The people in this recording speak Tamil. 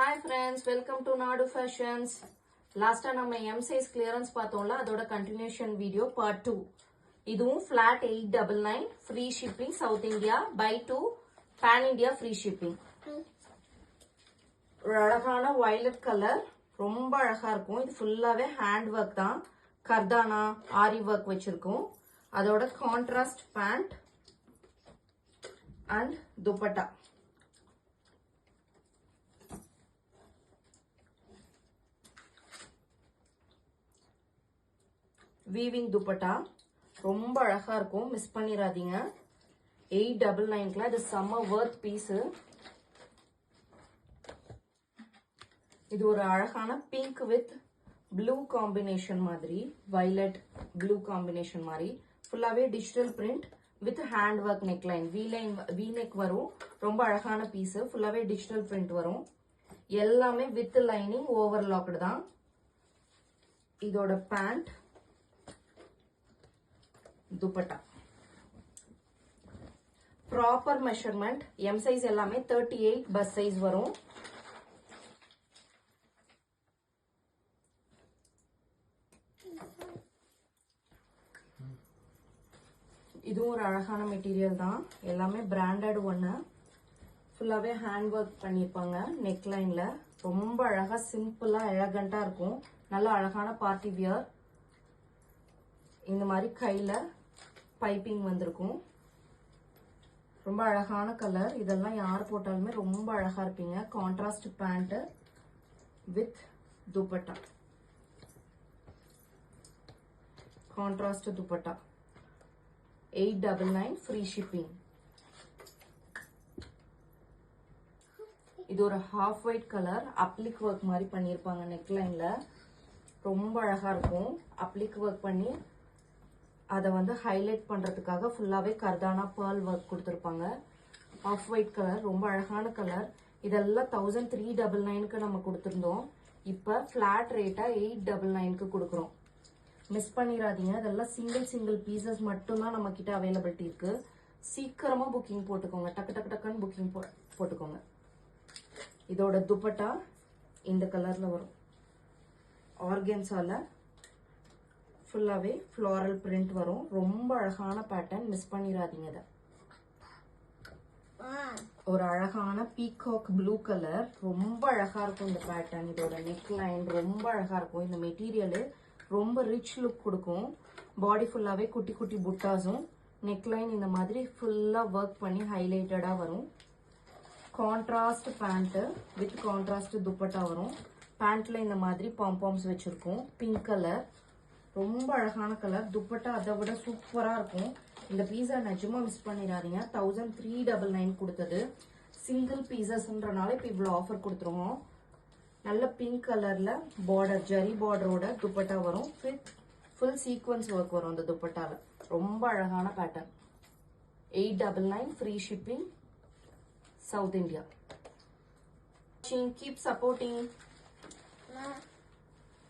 Hi friends, welcome to Nadu Fashions. Last time நம்ம M size clearance பார்த்தோம்ல, அதோட continuation video part 2. இதுவும் flat 899 free shipping South India buy 2 pan India free shipping. ஒரு அழகான violet color, ரொம்ப அழகா இருக்கும். இது ஃபுல்லாவே hand work தான். கர்தானா ஆரி work வச்சிருக்கோம். அதோட contrast pant and dupatta. Weaving dupatta ரொம்ப அழகா இருக்கும், மிஸ் பண்ணிராதீங்க. 899ல இது செம்ம வர்த் பீஸ். இது ஒரு அழகான பிங்க் வித் ப்ளூ காம்பினேஷன் மாதிரி, வயலட் ப்ளூ காம்பினேஷன் மாதிரி, ஃபுல்லாவே digital print with hand work neckline, we neck வரும். ரொம்ப அழகான பீஸ், ஃபுல்லாவே டிஜிட்டல் பிரிண்ட் வரும். எல்லாமே வித் லைனிங் ஓவர்லாக்டு தான். இதோட pant dupatta proper measurement M size எல்லாமே 38 பஸ் சைஸ் வரும். இது ஒரு அழகான மெட்டீரியல் தான், எல்லாமே பிராண்டட் ஒன்னு. ஃபுல்லாவே ஹேண்ட் வர்க் பண்ணிருப்பாங்க. நெக் லைன்ல ரொம்ப அழகா சிம்பிளா எலகண்டா இருக்கும். நல்ல அழகான பார்ட்டி வியர். இந்த மாதிரி கையில பைப்பிங் வந்திருக்கும். ரொம்ப அழகான கலர். இதெல்லாம் யார் போட்டாலுமே ரொம்ப அழகா இருப்பீங்க. Contrast pant with dupatta. Contrast dupatta 899 free shipping. இது ஒரு half white colour. Applique work மாதிரி பண்ணிருப்பாங்க நெக் லைன்ல. ரொம்ப அழகா இருக்கும். அப்ளிக் ஒர்க் பண்ணி அதை வந்து ஹைலைட் பண்றதுக்காக ஃபுல்லாவே கர்தானா பேர்ல் ஒர்க் கொடுத்துருப்பாங்க. ஆஃப் ஒயிட் கலர், ரொம்ப அழகான கலர். இதெல்லாம் 1399க்கு நம்ம கொடுத்துருந்தோம். இப்ப பிளாட் ரேட்டா 899க்கு கொடுக்குறோம். மிஸ் பண்ணிடாதீங்க. இதெல்லாம் சிங்கிள் பீசஸ் மட்டும்தான் நம்ம கிட்ட அவைலபிலிட்டி இருக்கு. சீக்கிரமா புக்கிங் போட்டுக்கோங்க. டக்கு டக்கு டக்குன்னு புக்கிங் போட்டுக்கோங்க. இதோட துப்பட்டா இந்த கலர்ல வரும். ஆர்கன்ஸால ஃபுல்லாவே ஃப்ளோரல் பிரிண்ட் வரும். ரொம்ப அழகான பேட்டர்ன், மிஸ் பண்ணிடாதீங்க. இத ஒரு அழகான பீகாக் ப்ளூ கலர், ரொம்ப அழகா இருக்கும் இந்த பேட்டர்ன். இதோட நெக் லைன் ரொம்ப அழகா இருக்கும். இந்த மெட்டீரியல் ரொம்ப ரிச் லுக் கொடுக்கும். பாடி ஃபுல்லாவே குட்டி குட்டி புட்டாஸும், நெக் லைன் இந்த மாதிரி ஃபுல்லா ஒர்க் பண்ணி ஹைலைட்டடா வரும். Contrast pant with contrast dupatta வரும். பேண்ட்ல இந்த மாதிரி பாம்பாம்ஸ் வச்சிருக்கோம். பிங்க் கலர், ரொம்ப அழகான கலர். துப்பட்டா அதை விட சூப்பரா இருக்கும். இந்த பீஸா நிஜமா மிஸ் பண்ணிடாதீங்க. 1399 கொடுத்தது. சிங்கிள் பீசஸ்ன்றனால இப்ப இவ்வளவு ஆஃபர் கொடுத்துருவோம். நல்ல பிங்க் கலர்ல பார்டர், ஜரி பார்டரோட துப்பட்டா வரும். ஃபுல் சீக்வன்ஸ் ஒர்க் வரும் அந்த துப்பட்டால. ரொம்ப அழகான pattern. 899 free shipping south India. Keep supporting.